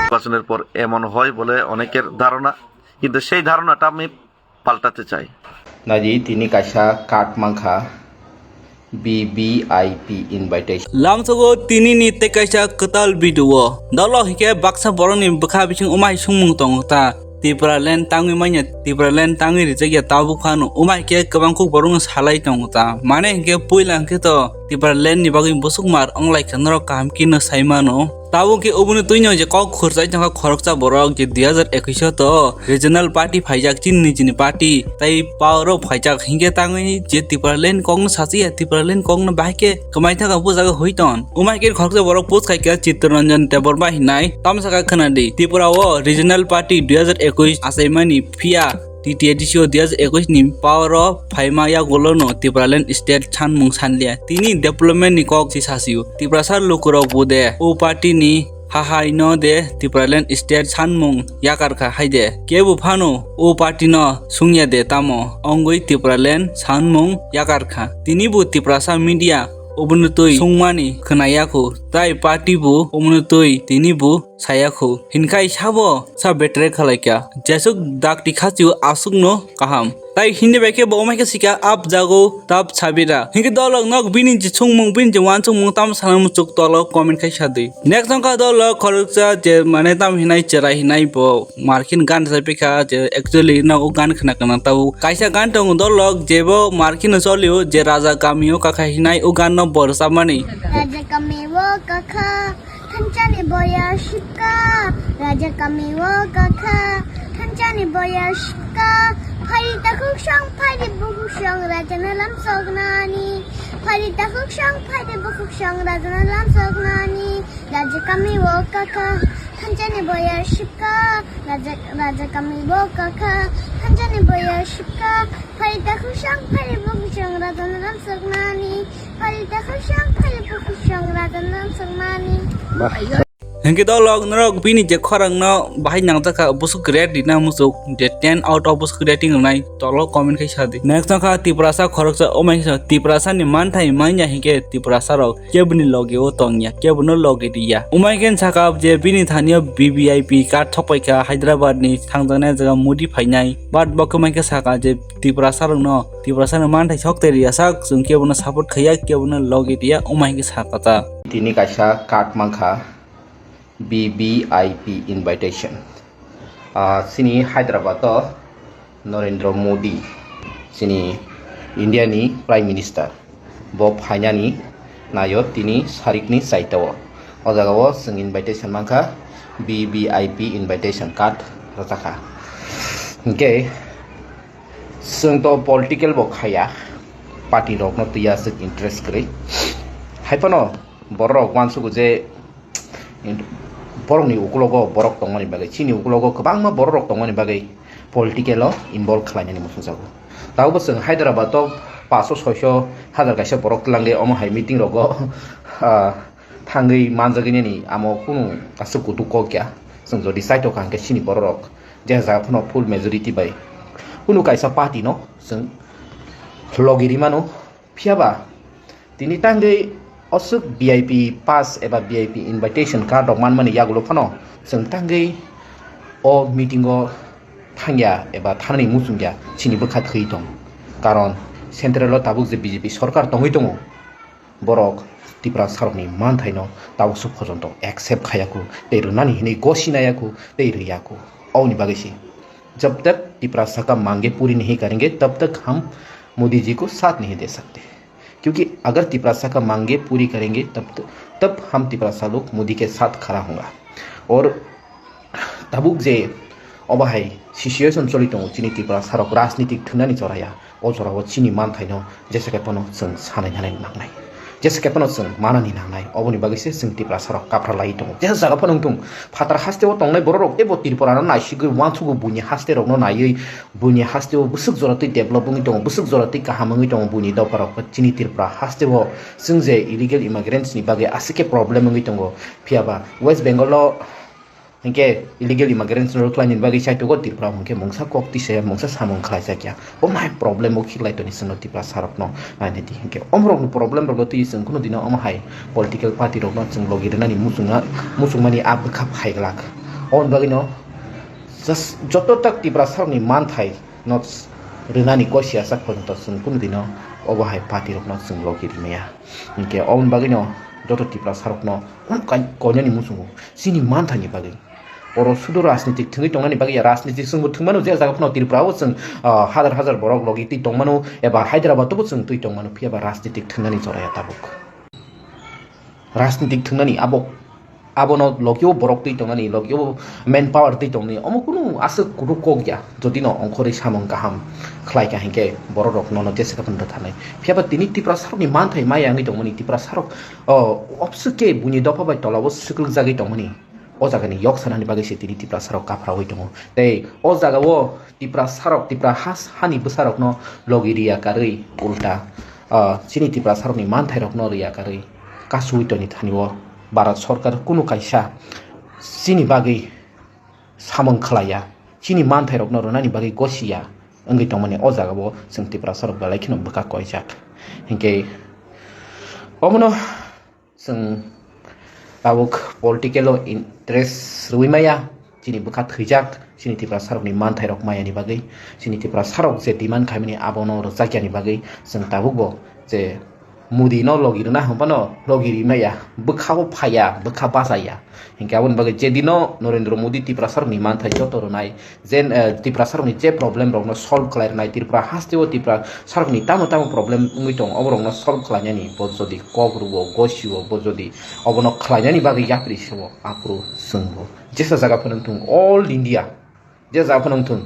নির্বাচনের পর এমন হয় বলে অনেকের ধারণা, কিন্তু সেই ধারণাটা আমি পাল্টাতে চাই। Naji tini kaisa card mangkha BBIP invitation. Lamsogo tini ni tekaisa ketal video. Dalo hike baksa borong ni bekha bising umai sungmung tong ta. Tipra len tangi manya tipra len tangi rijaya tabu khanu umai ke kabangku borong salai tong ta. Mane hike puilang ke to tipra len ni bagi busuk mar onglai khanro kam kino saimano. Tabu ke ubunu tuinyo je kok khurjai jangka khoroksa borok je 2021 to regional party phaijak chinni chini party tai pawro phaijak hinge tangi je tipra len kong sasi tipra len kong na bahke kamai thaka pujaga hoiton umai ke khoroksa borok post khai ke Chittaranjan Debor ba hinai tamsaka khanadi Tripura o regional party 2021 asaimani phia TTADCO 2021 ni power of Phaimaya Golono Tipraland State Chanmung Sanlia Tini development ni kok sisasiu Tiprasar Lukuro Bude O party ni Hahai no de Tipraland State Chanmung Yakarka Haide Kebu Phano O party no Sungya de Tamo Ongoi Tipraland Chanmung Yakarka Tini bu Tiprasa media Obunutoi Sungmani Khanayako Tai party bu Obunutoi Tini bu Sayako Hinkai Sabo Sa betre khalaikya Jesuk dak tikhachu asuk no kaham Tai hindi beke bo mai ke sika up jago tab chabira hingi dolog nok bini ji chungmung bin je wan chungmung tam sanam chuk tolo comment khai sadi next song ka dolog khorukcha je mane tam hinai chera hinai bo markin gan sapika je actually na o gan khana kana tau kaisa gan tong dolog jebo markin solio je raja kamio ka khai hinai o gan no borsa mani raja kamiwo kakha Thanchani boya shipka raja kamiwo kakha Thanchani boya shipka Farita khushang fari bukhushang rajana lam sognani Farita khushang fari bukhushang rajana lam sognani raja kamiwo kakha Thanchani boya shipka raja kamiwo kakha Thanchani boya shipka Farita khushang fari bukhushang rajana lam sognani Farita khushang fari bukhushang rajana lam sognani Hingi dolog narok bini je khorang no bahai nang taka busuk grade dina musuk je 10 out of busuk rating nai tolo comment khai sadi next ka Tiprasa khoroksa omai sa Tiprasa ni man thai manya hinge Tiprasa rok kebuni loge o tongya kebuno loge dia umai ken saka je bini thaniya BBIP card thopai ka Hyderabad ni thangjana jaga mudi phainai bat bakumai ka saka je Tiprasa rok no Tiprasa ni man thai sokte ria sak jung kebuno support khaya kebuno loge dia umai ke saka ta Tini kaisa card mangkha BBIP invitation. Sini Hyderabad to Narendra Modi sini India ni Prime Minister Bob Hanya ni nayo tini sarik ni saitawo ojagawo sing invitation mangkha BBIP invitation card rotaka okay sing to political bo khaya party rok no tiya sik interest kri haipano borok wansugo je borok ni ukulogo borok tongmani bagai chini ukulogo kabangma borok tongmani bagai political involve khlainani musungjago tawbo sing Hyderabad to 500-600 kaisa borok tlange omo hai meeting rogo thangei manjagini ni amo kunu kasu kutu kokya sing jodi site ok angke chini borok je jafno full majority bai kunu kaisa party no sing logiri mano phiaba tini tangei Osuk VIP pass eba VIP invitation card of man mani yagulo phano sing tangei o meeting o thangya eba thanani musungya chini bokha thei tong karon central tabuk je BJP sarkar tongoi tongo borok Tripura sarokni man thaino tabuk su phojonto accept khayaku tei runani hini gosinayaku tei riyaku auni bagisi जब तक Tripura सरकार मांगे पूरी नहीं करेंगे तब तक हम मोदी जी को साथ नहीं दे सकते क्योंकि अगर Tripura का मांगे पूरी करेंगे तब हम Tripura लोग मोदी के साथ खड़ा होगा और तबुक जे अबहाय सिचुएशन चलित चिनी Tripura रक राजनीतिक थुनानी चराया ओ चराव चिनी मान थाइनो जैसे केपनो जों सानाय हानाय नांनाय जैसे केपनो जों मानानि नांनाय अबनि बागैसे जों Tripura रक काफ्रा लाइ दङ जैसे जागा फनों दं फातार हास्तेव तंनाय बरक एबो Tripura नायसिगो वानसुगो बुनि हास्ते रकनो नायै बुनि हास्तेव बुसुक जरातै डेभलपिंग दङ बुसुक जरातै काहामङै दङ बुनि दावपारक चिनी Tripura हास्तेव जों जे इलिगेल इमिग्रेंट्स नि बागै आसिके प्रॉब्लेम ङै दङ फियाबा West Bengal hingke illegal immigrants ro klainin bagi chai to go Tripura hingke mongsa kok ti se mongsa samong khlai sa kya o mai problem o khiklai to ni sino Tripura sarok no ani ti hingke omrok no problem ro ti sing kuno dina om hai political party ro no sing logi na ni musungmani ab khap haiglak on bagi no just joto tak Tripura sarok ni man thai not rinani ko sia sak pon to sing kuno dina obo hai party ro no sing logi meya hingke on bagi no joto Tripura sarok no ko ni musungo sini man thani bagi oro sudo রাজনীতিক thingy টংনানি বাকি রাজনীতিক সঙ্গ থিংমানো যে জায়গাফোনাव ত্রিপুরাও जों হাজার হাজার বড় লগি তি টংমানো এবা হায়দ্রাবাদও जों তুই টংমানো ফিয়াবা রাজনীতিক থিংনানি জরায়া তাবুক রাজনীতিক থিংনানি আবনো লগিও বরক তুই টংনানি লগিও মেন পাওয়ার তুই টংনি অমকুনো আসে কুরু কগয়া যদি ন অংখরে সামং গাহাম খ্লাই কাহিকে বড় রক নন যে সেকাপন থানাই ফিয়াবা তিনি ত্রিপুরা সারকনি মান থাই মাই আঙ্গি টংমানি ত্রিপুরা সারক অপসকে বুনি দফা বাই তলাবো সিকল জাগি টংমানি o jaga ni yok sanani bagi se tiri Tripura sarok kapra hoi tongo tei o jaga wo Tripura sarok Tripura has hani besarok no logi ria karei ulta sini Tripura sarok ni man thairok no ria karei kasui toni thani wo Bharat sarkar kuno kaisa sini bagi samong khlaya sini man thairok no ronani bagi gosia angi tongmani o jaga wo sing Tripura sarok balai khino baka koijak hingke omono sing tabuk political interest ruimaya sini buka thijak sini Tripura sarok ni man thairok maya ni bagai sini Tripura sarok je demand khamini abono rojak ni bagai sing tabuk bo je mudi no logir na hompano logiri maya bukhao phaya bukha basaya hingke abon bagai je dino Narendra Modi Tripura sarok ni man thai joto ronai jen Tripura sarok ni je problem rok no solve khlai nai Tripura hasteo Tripura sarok ni tamo problem ungui tong oborok no solve khlai ni bo jodi kobrubo gosiwo bo jodi obono khlai ni bagai yapri sewo apru sungbo jesa jaga phonang tung all India je jaga phonang tung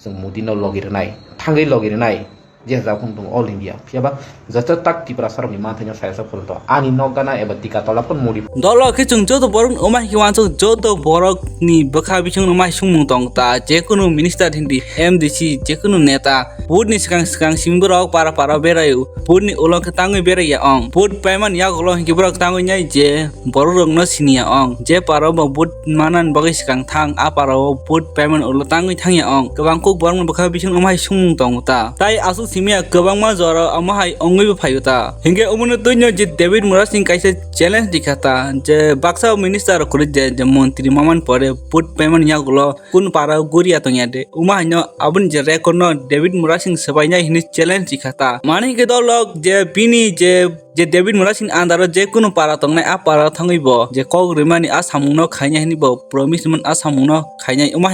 जों Modi no logir nai thangai logir nai je jaga phonang tung all India fiaba jata tak Tripura sarok ni man thai no saya sa phon to ani nogana eba tika tola pon modi dolo ke chung joto borok omai ki wan joto borok ni bakha bichung omai sungmung tong ta je kono minister hindi MDC je kono neta put ni sekang simborok para berayu put ni ulong ketangui beraya ong put payment ya golo ki borok tangui nyai je borok no sinia ong je para bo put manan bagai sekang thang a para put payment ulo tangui thangya ong kabang kok borok bakha bichung omai sungmung tong ta tai asu simia kabang ma jora amahai ongui phayuta hinge omuno toinyo je David Mura Singh kaisa challenge dikhata je baksa minister kuri je মন্ত্রী মামান পরে put payment ya gulo kun para guria to yade uma hanyo abun je rekono David Mura Singh sabainya hini challenge dikhata mani ke dolok je bini je David Mura Singh andaro je kuno para tongnai a para thangaibo je kog rimani a samungno khaina hinibo promise man a samungno khaina uma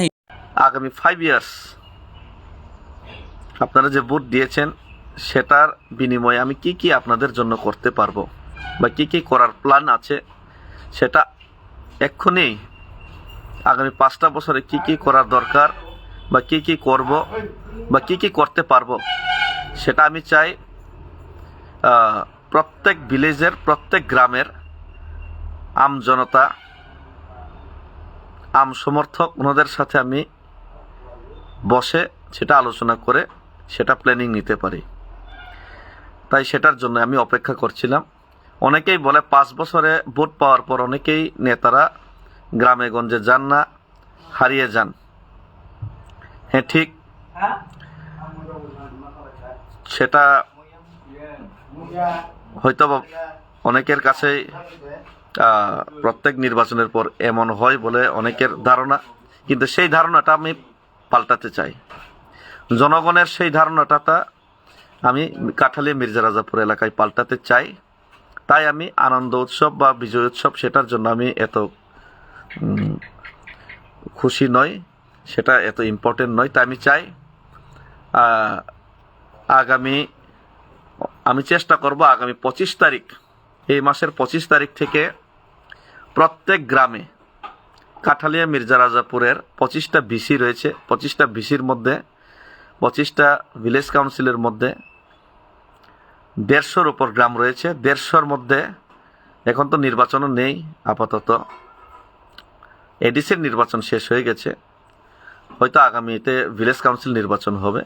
আগামী 5 years আপনারা যে vote দিয়েছেন সেটার বিনিময়ে আমি কি কি আপনাদের জন্য করতে পারবো বা কি কি করার প্ল্যান আছে সেটা এক্ষুনি আগামী 5টা বছরে কি কি করার দরকার বা কি কি করব বা কি কি করতে পারবো সেটা আমি চাই প্রত্যেক ভিলেজের প্রত্যেক গ্রামের আম জনতা আম সমর্থক ওনাদের সাথে আমি বসে সেটা আলোচনা করে সেটা প্ল্যানিং নিতে পারি তাই সেটার জন্য আমি অপেক্ষা করছিলাম অনেকেই বলে 5 বছরে ভোট পাওয়ার পর অনেকেই নেতারা গ্রামে গঞ্জে যান না হারিয়ে যান হ্যাঁ ঠিক সেটা হয়তো অনেকের কাছে প্রত্যেক নির্বাচনের পর এমন হয় বলে অনেকের ধারণা কিন্তু সেই ধারণাটা আমি পাল্টাতে চাই জনগণের সেই ধারণাটা আমি কাঠালিয়া মির্জা রাজাপুর এলাকায় পাল্টাতে চাই তাই আমি আনন্দ উৎসব বা বিজয় উৎসব সেটার জন্য আমি এত খুশি নই সেটা এত ইম্পর্টেন্ট নয় তাই আমি চাই আমি চেষ্টা করব আগামী 25 তারিখ এই মাসের 25 তারিখ থেকে প্রত্যেক গ্রামে কাঠালিয়া মির্জা রাজাপুরের 25টা ভিসি রয়েছে 25টা ভিসির মধ্যে 25টা ভিলেজ কাউন্সিলের মধ্যে 150-র উপর গ্রাম রয়েছে 150-র মধ্যে এখন তো নির্বাচনও নেই আপাতত এডিসির নির্বাচন শেষ হয়ে গেছে হয়তো আগামীতে ভিলেজ কাউন্সিল নির্বাচন হবে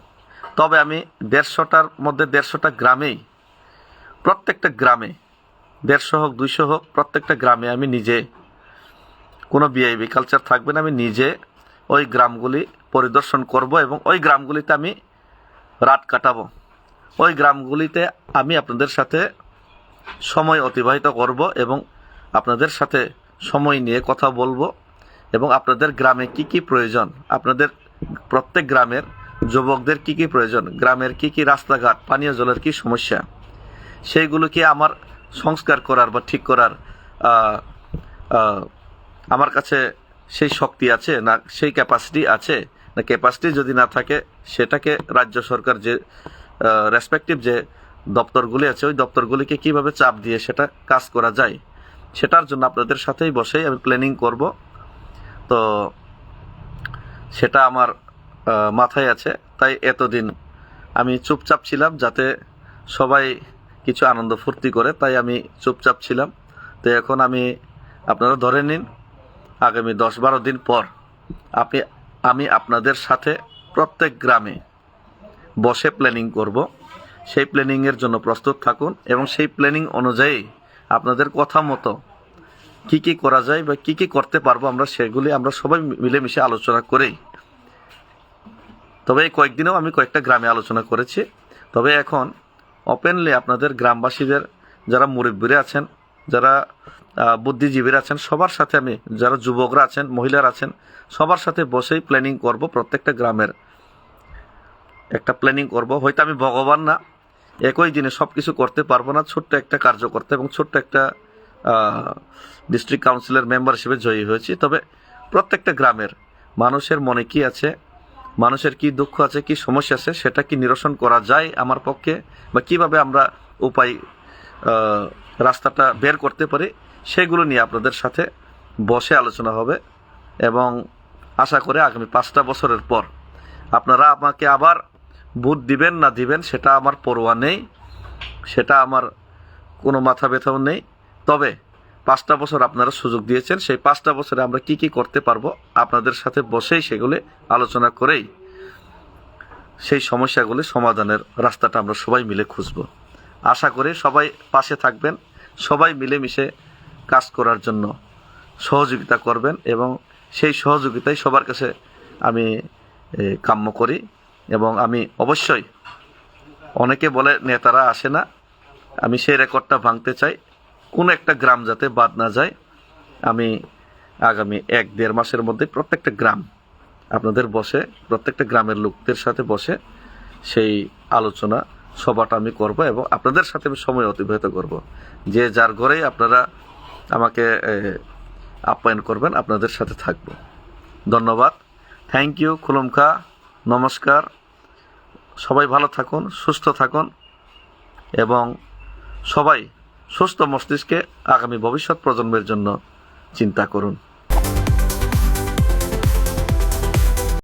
তবে আমি 150টার মধ্যে 150টা গ্রামেই প্রত্যেকটা গ্রামে 150 হোক 200 হোক প্রত্যেকটা গ্রামে আমি নিজে কোনো ভিআইপি কালচার থাকবে না। আমি নিজে ওই গ্রামগুলি পরিদর্শন করব এবং ওই গ্রামগুলিতে আমি রাত কাটাবো। ওই গ্রামগুলিতে আমি আপনাদের সাথে সময় অতিবাহিত করব এবং আপনাদের সাথে সময় নিয়ে কথা বলবো এবং আপনাদের গ্রামে কি কি প্রয়োজন, আপনাদের প্রত্যেক গ্রামের যুবকদের কি কি প্রয়োজন, গ্রামের কি কি রাস্তাঘাট, পানীয় জলের কি সমস্যা, সেইগুলোকে আমার সংস্কার করার বা ঠিক করার আমার কাছে সেই শক্তি আছে না, সেই ক্যাপাসিটি আছে না। ক্যাপাসিটি যদি না থাকে সেটাকে রাজ্য সরকার যে রেসপেক্টিভ যে দপ্তরগুলি আছে ওই দপ্তরগুলিকে কিভাবে চাপ দিয়ে সেটা কাজ করা যায়, সেটার জন্য আপনাদের সাথেই বসেই আমি প্ল্যানিং করব। তো সেটা আমার মাথায় আছে, তাই এতদিন আমি চুপচাপ ছিলাম যাতে সবাই কিছু আনন্দ ফুর্তি করে, তাই আমি চুপচাপ ছিলাম। তো এখন আপনারা ধরে নিন আগামী 10-12 দিন পর আমি আপনাদের সাথে প্রত্যেক গ্রামে বসে প্ল্যানিং করব। সেই প্ল্যানিংয়ের জন্য প্রস্তুত থাকুন এবং সেই প্ল্যানিং অনুযায়ী আপনাদের কথা মতো কি কি করা যায় বা কি কি করতে পারবো সেগুলি আমরা সবাই মিলেমিশে আলোচনা করেই। তবে এই কয়েকদিনেও আমি কয়েকটা গ্রামে আলোচনা করেছি। তবে এখন ওপেনলি আপনাদের গ্রামবাসীদের যারা মুরব্বীরা আছেন, যারা বুদ্ধিজীবীরা আছেন, সবার সাথে আমি, যারা যুবকরা আছেন, মহিলারা আছেন, সবার সাথে বসেই প্ল্যানিং করব। প্রত্যেকটা গ্রামের একটা প্ল্যানিং করব। হয়তো আমি ভগবান না, একই দিনে সব কিছু করতে পারবো না, ছোট্ট একটা কার্য করতে এবং ছোট্ট একটা ডিস্ট্রিক্ট কাউন্সিলের মেম্বার হিসেবে জয়ী হয়েছি। তবে প্রত্যেকটা গ্রামের মানুষের মনে কি আছে, মানুষের কি দুঃখ আছে, কি সমস্যা আছে, সেটা কি নিরসন করা যায় আমার পক্ষে, বা কিভাবে আমরা রাস্তাটা বের করতে পারি, সেগুলো নিয়ে আপনাদের সাথে বসে আলোচনা হবে। এবং আশা করে আগামী 5টা বছরের পর আপনারা আমাকে আবার ভোট দিবেন না দিবেন সেটা আমার পরোয়া নেই, সেটা আমার কোনো মাথা ব্যথাও নেই। তবে 5টা বছর আপনারা সুযোগ দিয়েছেন, সেই 5টা বছরে আমরা কি কি করতে পারবো আপনাদের সাথে বসেই সেগুলি আলোচনা করেই সেই সমস্যাগুলি সমাধানের রাস্তাটা আমরা সবাই মিলে খুঁজব। আশা করি সবাই পাশে থাকবেন, সবাই মিলেমিশে কাজ করার জন্য সহযোগিতা করবেন এবং সেই সহযোগিতাই সবার কাছে আমি কাম্য করি। এবং আমি অবশ্যই, অনেকে বলে নেতারা আসে না, আমি সেই রেকর্ডটা ভাঙতে চাই, কোনো একটা গ্রাম যাতে বাদ না যায়। আমি আগামী 1-1.5 মাসের মধ্যে প্রত্যেকটা গ্রাম আপনাদের বসে, প্রত্যেকটা গ্রামের লোকদের সাথে বসে সেই আলোচনা সভাটা আমি করব এবং আপনাদের সাথে আমি সময় অতিবাহিত করব। যে যার ঘরেই আপনারা আমাকে আপ্যায়ন করবেন, আপনাদের সাথে থাকব। ধন্যবাদ, থ্যাংক ইউ, খুলুমখা, নমস্কার। সবাই ভালো থাকুন, সুস্থ থাকুন এবং সবাই সুস্থ মস্তিষ্কে আগামী ভবিষ্যৎ প্রজন্মের জন্য চিন্তা করুন।